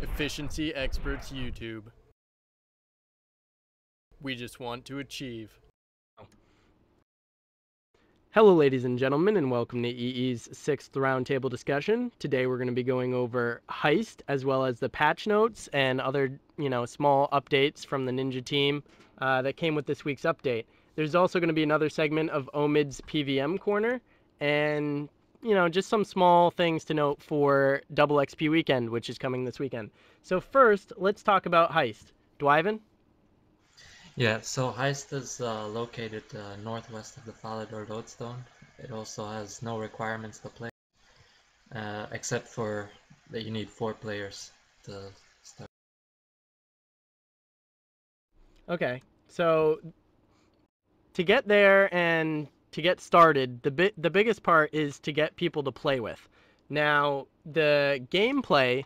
Efficiency Experts YouTube. We just want to achieve. Hello ladies and gentlemen, and welcome to EE's 6th Roundtable discussion. Today we're going to be going over Heist, as well as the patch notes and other, small updates from the Ninja team that came with this week's update. There's also going to be another segment of Omid's PVM Corner, and, just some small things to note for Double XP Weekend, which is coming this weekend. So first, let's talk about Heist. Duiven? Yeah, so Heist is located northwest of the Falador Lodestone. It also has no requirements to play, except for that you need 4 players to start. Okay, so to get there and to get started, the biggest part is to get people to play with. Now, the gameplay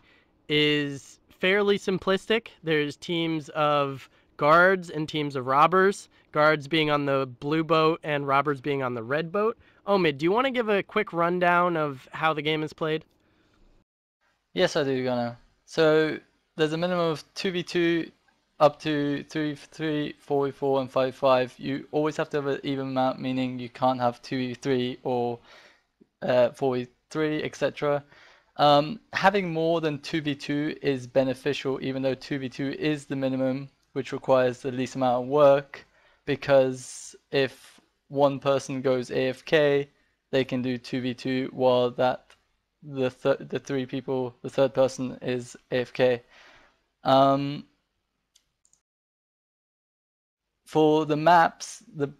is fairly simplistic. There's teams of guards and teams of robbers, guards being on the blue boat and robbers being on the red boat. Omid, do you want to give a quick rundown of how the game is played? Yes, I do, Gunnar. So there's a minimum of 2v2 up to 3v3, 4v4, and 5v5. You always have to have an even amount, meaning you can't have 2v3 or 4v3, etc. Having more than 2v2 is beneficial, even though 2v2 is the minimum, which requires the least amount of work, because if one person goes AFK, they can do 2v2 while the third person is AFK. For the maps, the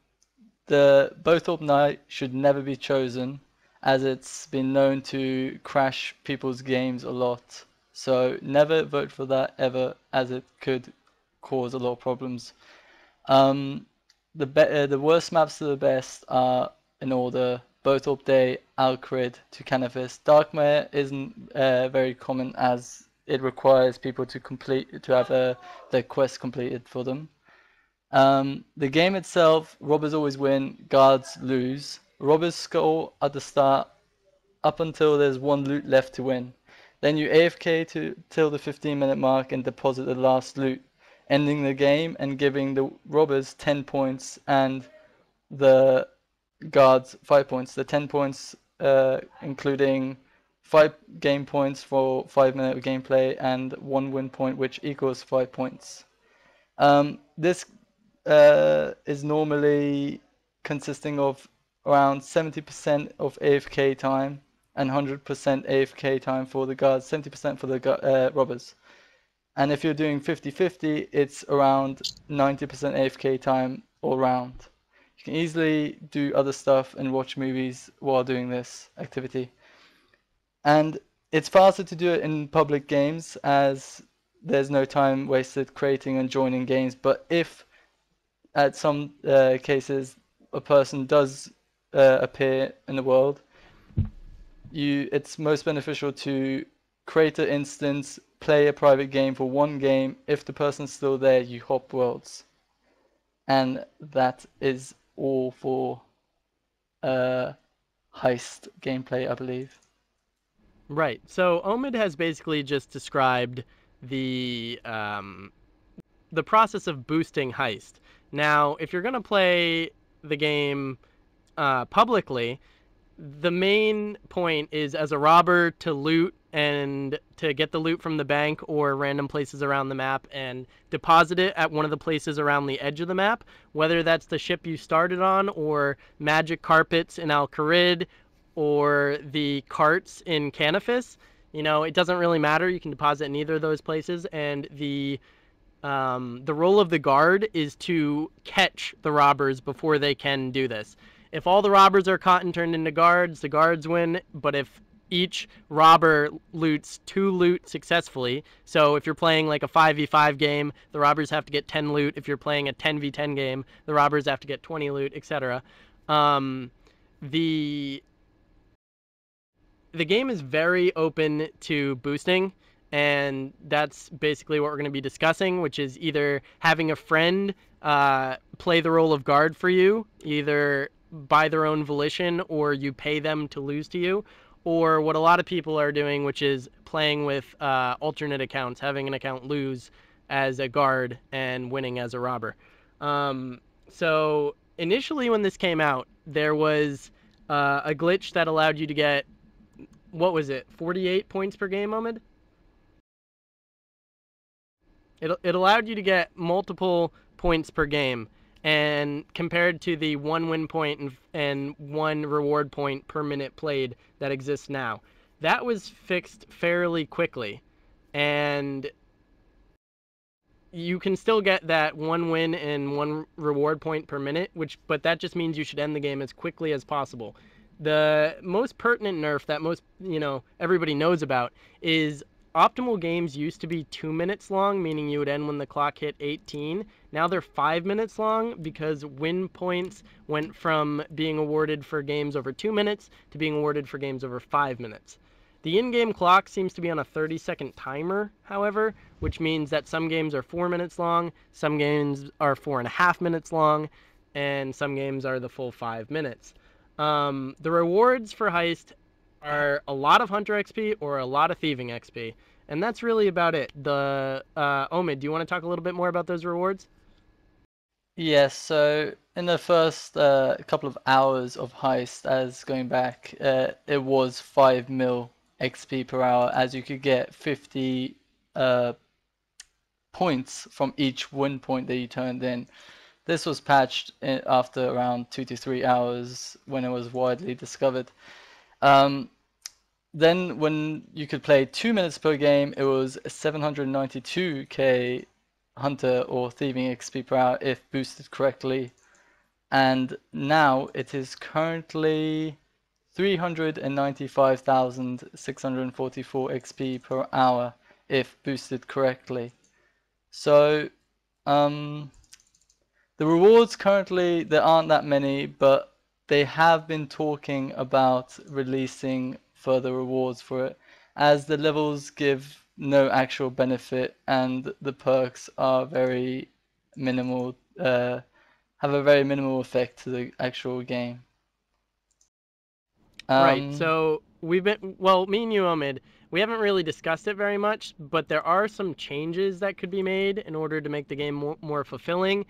Burthorpe Night should never be chosen, as it's been known to crash people's games a lot. So never vote for that ever, as it could cause a lot of problems. The worst maps to the best are in order: Burthorpe Day, Alcrid to Canifis. Darkmare isn't very common, as it requires people to have their quest completed for them. The game itself, robbers always win, guards lose. Robbers score at the start up until there's 1 loot left to win. Then you AFK till the 15-minute mark and deposit the last loot, ending the game and giving the robbers 10 points and the guards 5 points. The 10 points including 5 game points for 5 minutes of gameplay and 1 win point, which equals 5 points. This is normally consisting of around 70% of AFK time and 100% AFK time for the guards, 70% for the robbers. And if you're doing 50-50, it's around 90% AFK time all round. You can easily do other stuff and watch movies while doing this activity. And it's faster to do it in public games, as there's no time wasted creating and joining games. But if at some cases a person does appear in the world, it's most beneficial to create an instance, play a private game for 1 game. If the person's still there, you hop worlds. And that is all for Heist gameplay, I believe. Right. So Omid has basically just described the process of boosting Heist. Now, if you're going to play the game publicly, the main point is, as a robber, to loot and to get the loot from the bank or random places around the map and deposit it at one of the places around the edge of the map, whether that's the ship you started on or magic carpets in Al-Kharid or the carts in Canifis. It doesn't really matter. You can deposit in either of those places, and the role of the guard is to catch the robbers before they can do this. If all the robbers are caught and turned into guards, the guards win. But if each robber loots 2 loot successfully, so if you're playing like a 5v5 game, the robbers have to get 10 loot. If you're playing a 10v10 game, the robbers have to get 20 loot, etc. The game is very open to boosting, and that's basically what we're going to be discussing, which is either having a friend play the role of guard for you, either by their own volition or you pay them to lose to you, or what a lot of people are doing, which is playing with alternate accounts, having an account lose as a guard and winning as a robber. So initially when this came out, there was a glitch that allowed you to get, what was it, 48 points per game, Omid? It allowed you to get multiple points per game, and compared to the 1 win point and 1 reward point per minute played that exists now. That was fixed fairly quickly, and you can still get that 1 win and 1 reward point per minute, but that just means you should end the game as quickly as possible. The most pertinent nerf that everybody knows about is optimal games used to be 2 minutes long, meaning you would end when the clock hit 18. Now they're 5 minutes long because win points went from being awarded for games over 2 minutes to being awarded for games over 5 minutes. The in-game clock seems to be on a 30-second timer, however, which means that some games are 4 minutes long, some games are 4.5 minutes long, and some games are the full 5 minutes. The rewards for Heist are a lot of Hunter XP or a lot of Thieving XP, and that's really about it. Omid, do you want to talk a little bit more about those rewards? Yes, so in the first couple of hours of Heist, as going back, it was 5 mil XP per hour, as you could get 50 points from each win point that you turned in. This was patched after around 2 to 3 hours when it was widely discovered. Then when you could play 2 minutes per game, it was 792k Hunter or Thieving XP per hour if boosted correctly. And now it is currently 395,644 XP per hour if boosted correctly. So, the rewards currently, there aren't that many, but they have been talking about releasing further rewards for it, as the levels give no actual benefit and the perks are very minimal, have a very minimal effect to the actual game. Right, so me and you, Omid, we haven't really discussed it very much, but there are some changes that could be made in order to make the game more fulfilling,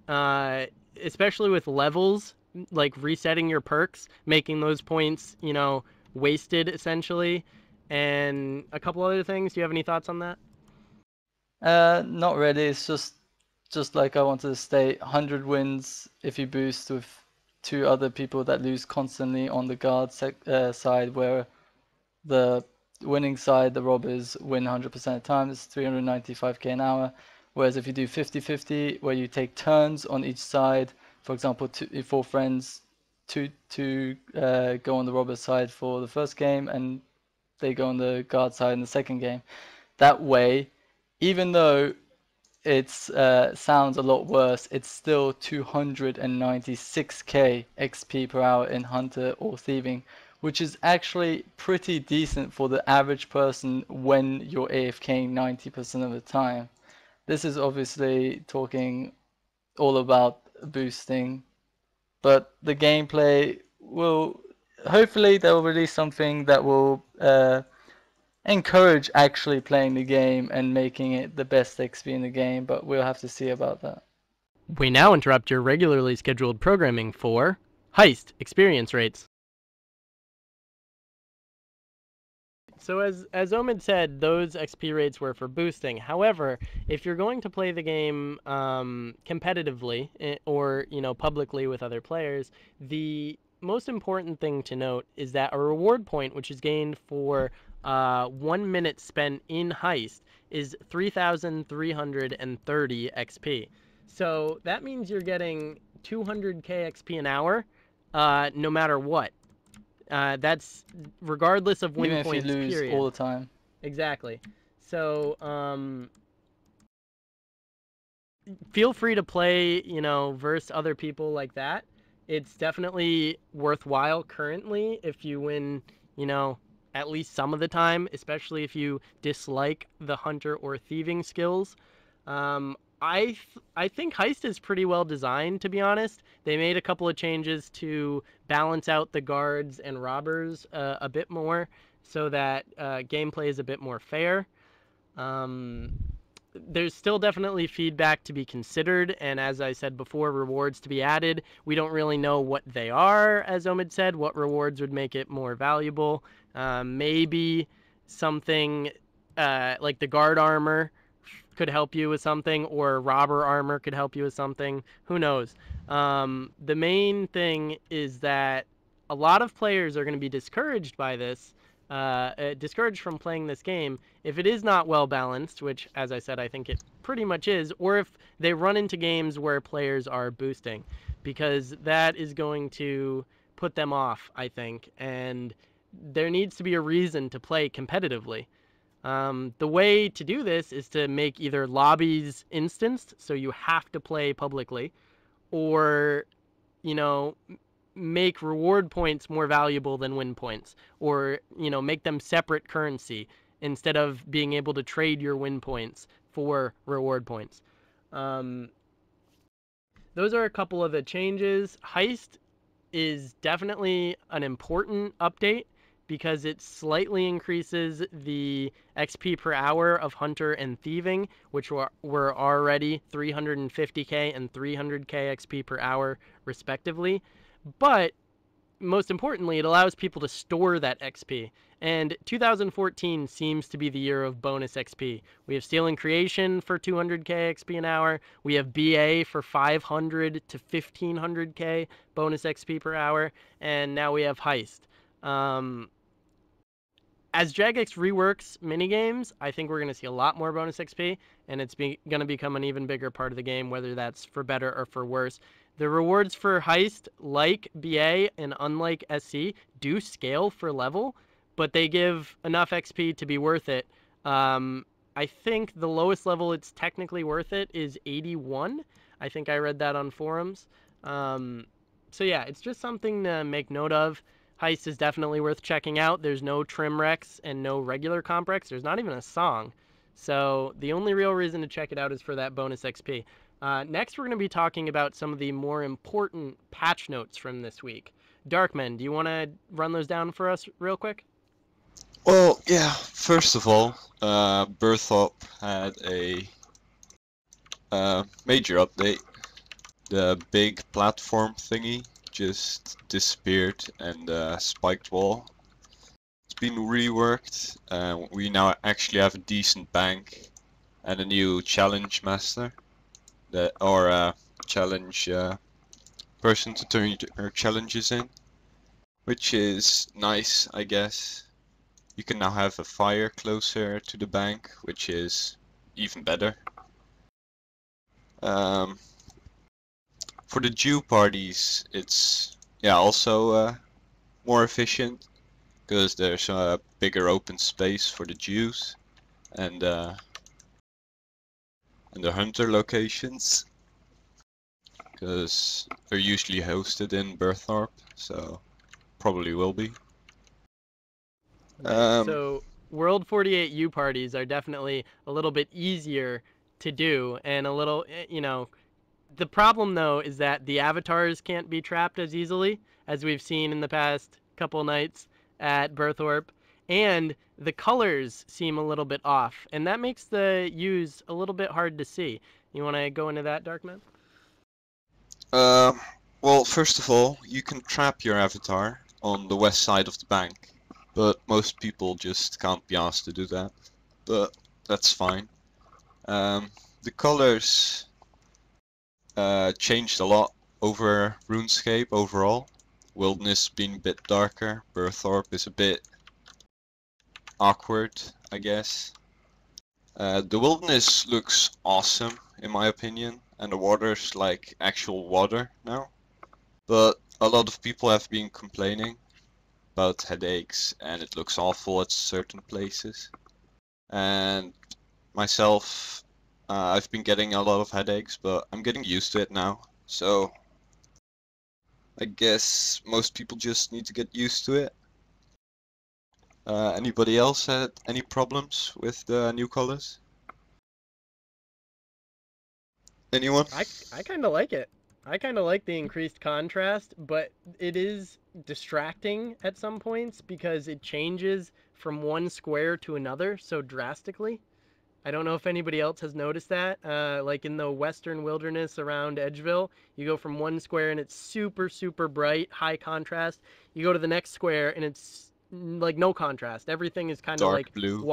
especially with levels, like resetting your perks, making those points, wasted essentially, and a couple other things. Do you have any thoughts on that? Not really. It's just like I wanted to state, 100 wins if you boost with 2 other people that lose constantly on the guard side, where the winning side, the robbers, win 100% of the time. It's 395k an hour. Whereas if you do 50-50, where you take turns on each side, for example, 4 friends, to go on the robber side for the first game, and they go on the guard side in the second game. That way, even though it sounds a lot worse, it's still 296k XP per hour in Hunter or Thieving, which is actually pretty decent for the average person when you're AFKing 90% of the time. This is obviously talking all about boosting, but the gameplay will, hopefully they'll release something that will encourage actually playing the game and making it the best XP in the game, but we'll have to see about that. We now interrupt your regularly scheduled programming for Heist experience rates. So as Omid said, those XP rates were for boosting. However, if you're going to play the game competitively or publicly with other players, the most important thing to note is that a reward point, which is gained for 1 minute spent in Heist, is 3,330 XP. So that means you're getting 200k XP an hour, no matter what. That's regardless of win Even points, if you lose period. all the time. Exactly. So, feel free to play, versus other people like that. It's definitely worthwhile currently if you win, at least some of the time, especially if you dislike the Hunter or Thieving skills. I think Heist is pretty well designed, to be honest. They made a couple of changes to balance out the guards and robbers a bit more, so that gameplay is a bit more fair. Um, there's still definitely feedback to be considered, and as I said before, rewards to be added. We don't really know what they are, as Omid said, what rewards would make it more valuable. Maybe something like the guard armor could help you with something, or robber armor could help you with something. Who knows? The main thing is that a lot of players are going to be discouraged by this, discouraged from playing this game if it is not well balanced, which, as I said, I think it pretty much is, or if they run into games where players are boosting, because that is going to put them off, I think, and there needs to be a reason to play competitively. The way to do this is to make either lobbies instanced, so you have to play publicly, or, you know, make reward points more valuable than win points, or, you know, make them separate currency instead of being able to trade your win points for reward points. Those are a couple of the changes. Heist is definitely an important update because it slightly increases the XP per hour of Hunter and Thieving, which were already 350k and 300k XP per hour, respectively. But most importantly, it allows people to store that XP. And 2014 seems to be the year of bonus XP. We have Stealing Creation for 200k XP an hour. We have BA for 500 to 1500k bonus XP per hour. And now we have Heist. As Jagex reworks minigames, I think we're going to see a lot more bonus XP, and it's going to become an even bigger part of the game, whether that's for better or for worse. The rewards for Heist, like BA and unlike SC, do scale for level, but they give enough XP to be worth it. I think the lowest level it's technically worth it is 81. I think I read that on forums. So yeah, it's just something to make note of. Heist is definitely worth checking out. There's no trim Rex and no regular comp Rex. There's not even a song. So the only real reason to check it out is for that bonus XP. Next, we're going to be talking about some of the more important patch notes from this week. Darkman, do you want to run those down for us real quick? Well, yeah, first of all, Burthorpe had a major update. The big platform thingy just disappeared, and the spiked wall, it's been reworked. We now actually have a decent bank and a new challenge master, or challenge person to turn your challenges in, which is nice, I guess. You can now have a fire closer to the bank, which is even better. For the Jew parties, it's also more efficient because there's a bigger open space for the Jews and the hunter locations, because they're usually hosted in Burthorpe, so probably will be. So World 48U parties are definitely a little bit easier to do, and a little, you know, the problem though is that the avatars can't be trapped as easily as we've seen in the past couple nights at Burthorpe, and the colors seem a little bit off, and that makes the U's a little bit hard to see. You want to go into that, Darkman? Well, first of all, you can trap your avatar on the west side of the bank, but most people just can't be asked to do that, but that's fine. The colors changed a lot over RuneScape overall. Wilderness being a bit darker, Burthorpe is a bit awkward, I guess. The wilderness looks awesome in my opinion, and the water's like actual water now. But a lot of people have been complaining about headaches, and it looks awful at certain places. And myself, I've been getting a lot of headaches, but I'm getting used to it now, so I guess most people just need to get used to it. Anybody else had any problems with the new colors? Anyone? I kind of like it. I kind of like the increased contrast, but it is distracting at some points because it changes from one square to another so drastically. I don't know if anybody else has noticed that. Like in the western wilderness around Edgeville, you go from one square and it's super, super bright, high contrast. You go to the next square and it's like no contrast. Everything is kind of Dark like blue.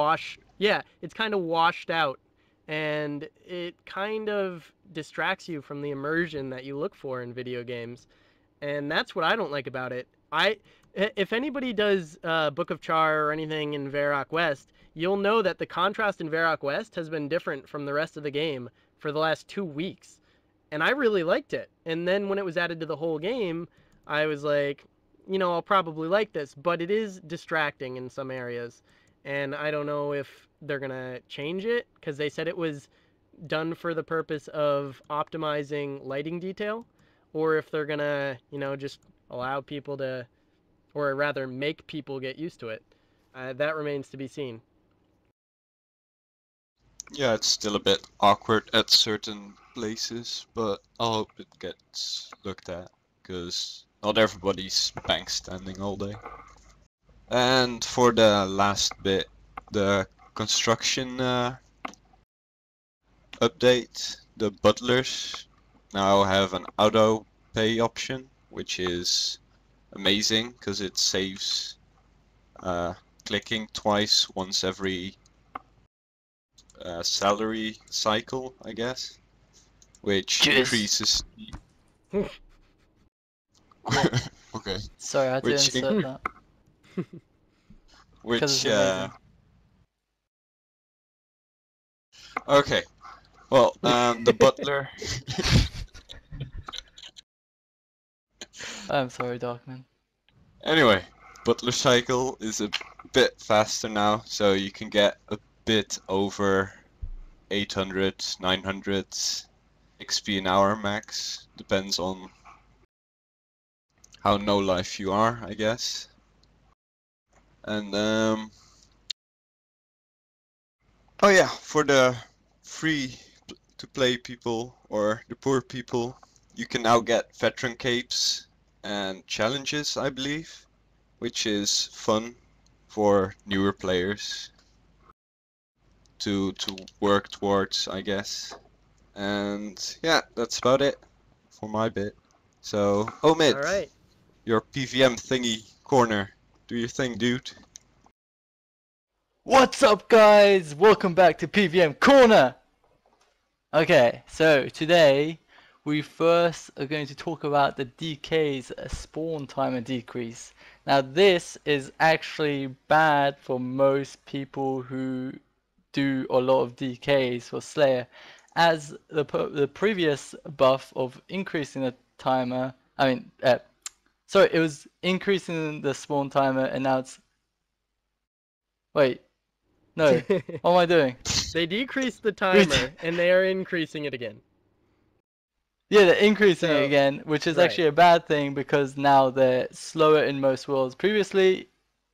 yeah, it's kind of washed out. And it kind of distracts you from the immersion that you look for in video games. And that's what I don't like about it. If anybody does Book of Char or anything in Varrock West, you'll know that the contrast in Varrock West has been different from the rest of the game for the last 2 weeks. And I really liked it. And then when it was added to the whole game, I was like, I'll probably like this, but it is distracting in some areas. And I don't know if they're going to change it because they said it was done for the purpose of optimizing lighting detail, or if they're going to, just allow people to, or rather make people get used to it. That remains to be seen. Yeah, it's still a bit awkward at certain places, but I hope it gets looked at, because not everybody's bank standing all day. And for the last bit, the construction update, the butlers now have an auto pay option, which is amazing because it saves clicking twice once every salary cycle, I guess, which increases. Okay. Sorry, I had to Which insert that. Because Which it's amazing. Okay. Well, the butler. I'm sorry, Darkman. Anyway, butler cycle is a bit faster now, so you can get a bit over 800, 900 XP an hour max. Depends on how no life you are, I guess. And oh yeah, for the free to play people or the poor people, you can now get veteran capes and challenges, I believe, which is fun for newer players to work towards, I guess. And yeah, that's about it for my bit. So, Omid, All right. your PVM thingy corner, do your thing, dude. What's up, guys? Welcome back to PVM Corner! Okay, so today we first are going to talk about the DK's spawn timer decrease. Now this is actually bad for most people who do a lot of DKs for Slayer, as the previous buff of increasing the timer, sorry, it was increasing the spawn timer and now it's... Wait, no, what am I doing? They decreased the timer and they are increasing it again. Yeah, they're increasing So, it again, which is right. actually a bad thing because now they're slower in most worlds. Previously,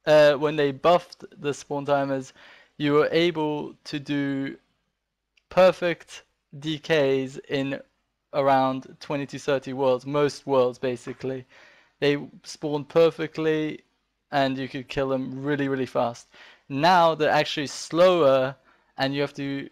when they buffed the spawn timers, you were able to do perfect DKs in around 20 to 30 worlds, most worlds basically. They spawned perfectly and you could kill them really, really fast. Now they're actually slower and you have to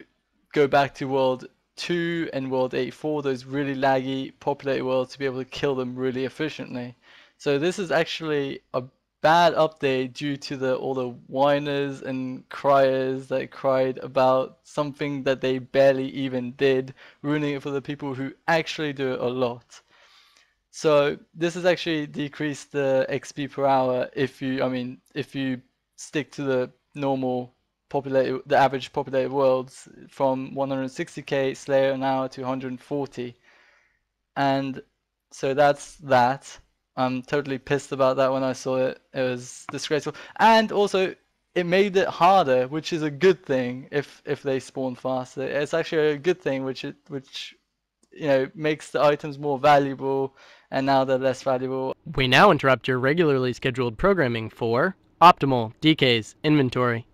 go back to world 2 and world 84, those really laggy populated worlds, to be able to kill them really efficiently. So this is actually a bad update due to all the whiners and criers that cried about something that they barely even did, ruining it for the people who actually do it a lot. So this has actually decreased the XP per hour if you stick to the average populated worlds from 160k Slayer an hour to 140. And so that's that. I'm totally pissed about that when I saw it. It was disgraceful. And also it made it harder, which is a good thing if they spawn faster. It's actually a good thing which makes the items more valuable, and now they're less valuable. We now interrupt your regularly scheduled programming for Optimal DK's Inventory.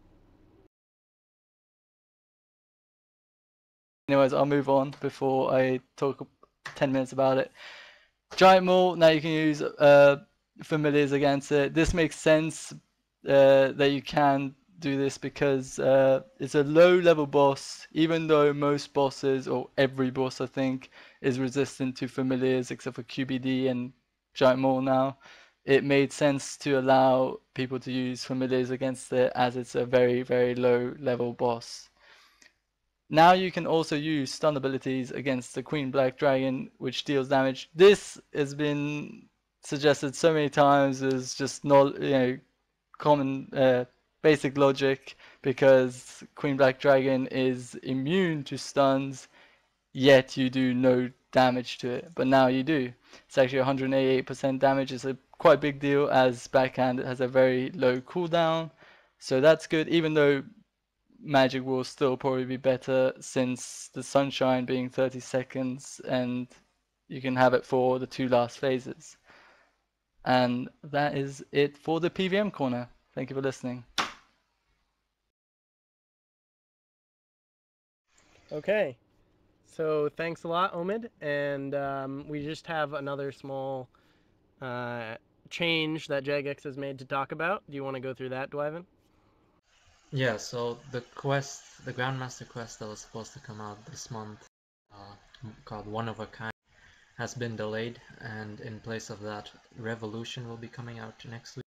Anyways, I'll move on before I talk 10 minutes about it. Giant Maul, now you can use familiars against it. This makes sense that you can do this because it's a low level boss, even though most bosses, or every boss I think, is resistant to familiars except for QBD and Giant Maul now. It made sense to allow people to use familiars against it as it's a very, very low level boss. Now you can also use stun abilities against the Queen Black Dragon, which deals damage. This has been suggested so many times as just not, common basic logic, because Queen Black Dragon is immune to stuns, yet you do no damage to it. But now you do. It's actually 188% damage. It's a quite big deal, as backhand has a very low cooldown. So that's good, even though Magic will still probably be better, since the Sunshine being 30 seconds and you can have it for the 2 last phases. And that is it for the PVM corner. Thank you for listening. Okay, so thanks a lot, Omid, and we just have another small change that Jagex has made to talk about. Do you want to go through that, Duiven? Yeah, so the quest, the Grandmaster quest that was supposed to come out this month, called One of a Kind, has been delayed, and in place of that, Revolution will be coming out next week.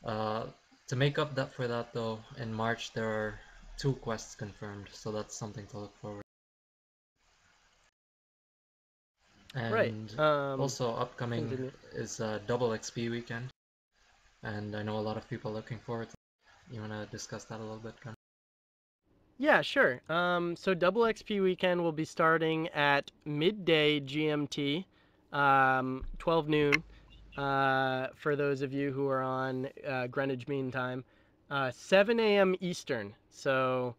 To make up for that though, in March there are 2 quests confirmed, so that's something to look forward to. And Right. also upcoming continue. is Double XP weekend, and I know a lot of people are looking forward to it. You want to discuss that a little bit, Gun? Yeah, sure. So Double XP weekend will be starting at midday GMT, 12 noon, for those of you who are on Greenwich Mean Time, 7 a.m. Eastern. So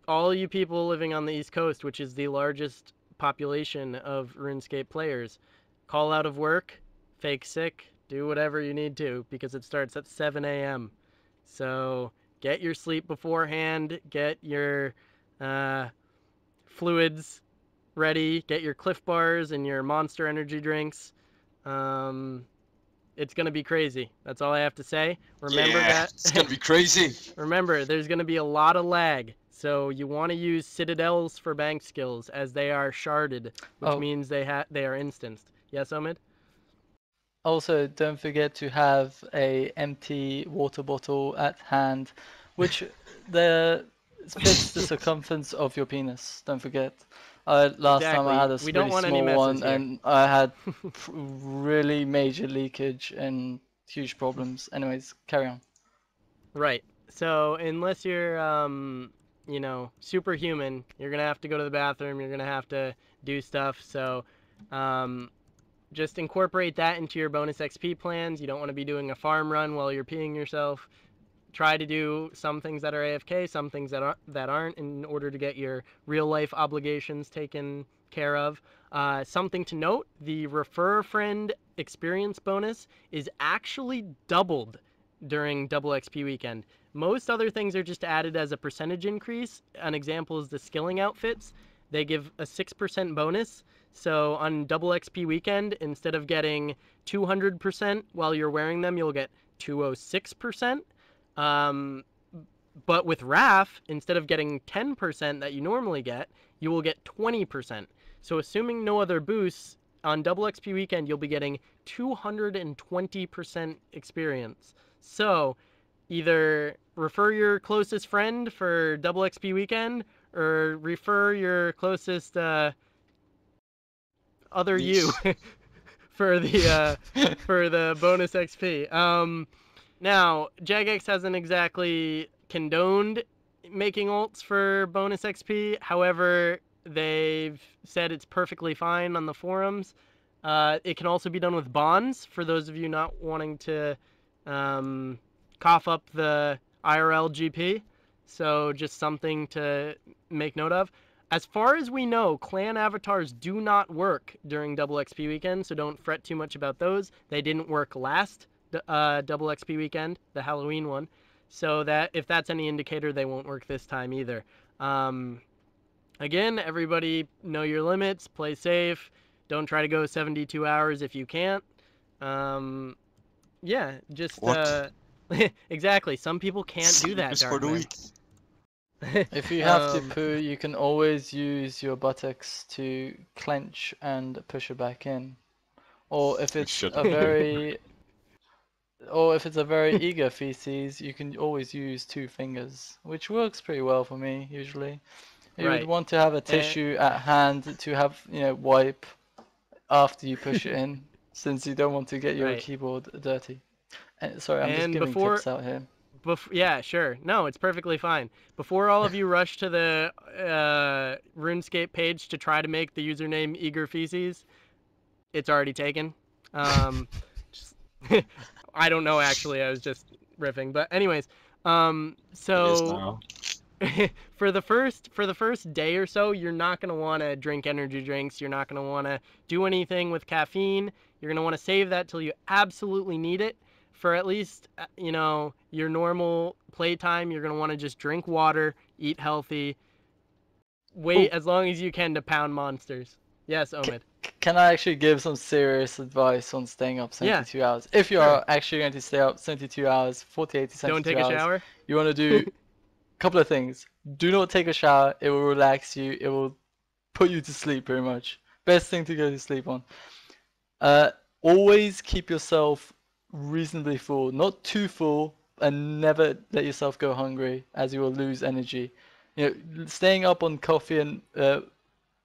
all you people living on the East Coast, which is the largest population of RuneScape players, call out of work, fake sick, do whatever you need to, because it starts at 7 a.m. So get your sleep beforehand, get your fluids ready, get your Cliff Bars and your Monster Energy drinks. It's going to be crazy. That's all I have to say. Remember that. It's gonna be crazy. Remember, there's going to be a lot of lag. So you want to use Citadels for bank skills, as they are sharded, which means they are instanced. Yes, Omid? Also, don't forget to have a empty water bottle at hand, which fits the circumference of your penis. Don't forget. Last time I had a We don't really want any small messes one, here. and I had really major leakage and huge problems. Anyways, carry on. Right. So unless you're, superhuman, you're gonna have to go to the bathroom. You're gonna have to do stuff. So, just incorporate that into your bonus XP plans. You don't want to be doing a farm run while you're peeing yourself. Try to do some things that are AFK, some things that aren't, in order to get your real life obligations taken care of. Something to note: the Refer a Friend experience bonus is actually doubled during Double XP weekend. Most other things are just added as a percentage increase. An example is the skilling outfits. They give a 6% bonus. So on Double XP weekend, instead of getting 200% while you're wearing them, you'll get 206%. But with RAF, instead of getting 10% that you normally get, you will get 20%. So assuming no other boosts, on Double XP weekend, you'll be getting 220% experience. So either refer your closest friend for Double XP weekend, or refer your closest other you for the bonus XP. Now Jagex hasn't exactly condoned making ults for bonus XP. However, they've said it's perfectly fine on the forums. It can also be done with bonds, for those of you not wanting to cough up the IRL GP. So just something to make note of. As far as we know, clan avatars do not work during Double XP weekend, so don't fret too much about those. They didn't work last Double XP weekend, the Halloween one. So that if that's any indicator, they won't work this time either. Again, everybody know your limits, play safe, don't try to go 72 hours if you can't. Yeah, just What? exactly. Some people can't do that, Just for the Darkman. week. If you have to Um, poo, you can always use your buttocks to clench and push it back in. Or if it's Shut a very or if it's a very eager feces, you can always use 2 fingers, which works pretty well for me usually. You would right. want to have a And, tissue at hand to have, wipe after you push it in, since you don't want to get your right. keyboard dirty. Sorry, I'm just And giving before tips out here. yeah, sure. No, it's perfectly fine. Before all of you rush to the RuneScape page to try to make the username Eager Feces, it's already taken. Just I don't know actually. I was just riffing, but anyways, It is so now. for the first day or so, you're not gonna want to drink energy drinks. You're not gonna want to do anything with caffeine. You're gonna want to save that till you absolutely need it. For at least your normal playtime, you're gonna want to just drink water, eat healthy, wait Oh, as long as you can to pound monsters. Yes, c- Omid. can I actually give some serious advice on staying up Yeah, 72 hours? If you sure. are actually going to stay up 72 hours, 48 to Don't 72 take a hours, shower. you want to do a couple of things. Do not take a shower. It will relax you. It will put you to sleep pretty much. Best thing to go to sleep on. Uh, Always keep yourself reasonably full, not too full, and never let yourself go hungry, as you will lose energy. Staying up on coffee and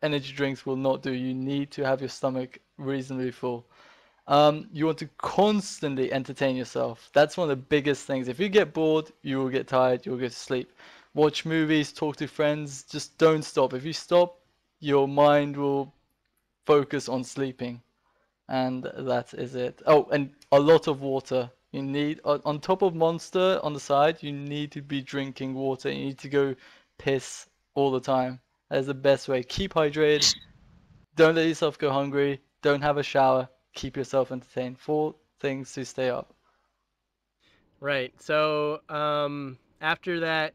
energy drinks will not do. You need to have your stomach reasonably full. You want to constantly entertain yourself. That's one of the biggest things. If you get bored, you will get tired, you will go to sleep. Watch movies, talk to friends, just don't stop. If you stop, your mind will focus on sleeping. And that is it. Oh, and a lot of water. You need, on top of Monster on the side, you need to be drinking water. You need to go piss all the time. That is the best way. Keep hydrated. Don't let yourself go hungry. Don't have a shower. Keep yourself entertained. 4 things to stay up. Right. So after that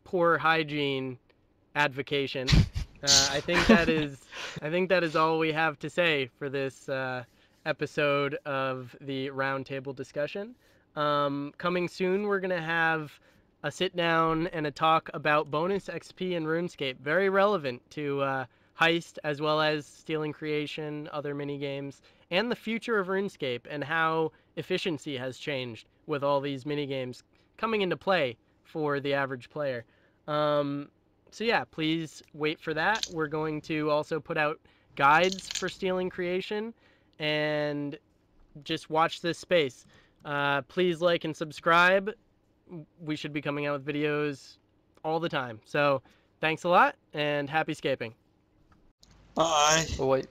poor hygiene advocation, I think that is all we have to say for this episode of the roundtable discussion. Coming soon, we're gonna have a sit down and a talk about bonus XP in RuneScape, very relevant to Heist as well as Stealing Creation, other mini games, and the future of RuneScape and how efficiency has changed with all these mini games coming into play for the average player. So yeah, please wait for that. We're going to also put out guides for Stealing Creation, and just watch this space. Please like and subscribe. We should be coming out with videos all the time. So thanks a lot, and happy scaping. Bye. Oh, wait.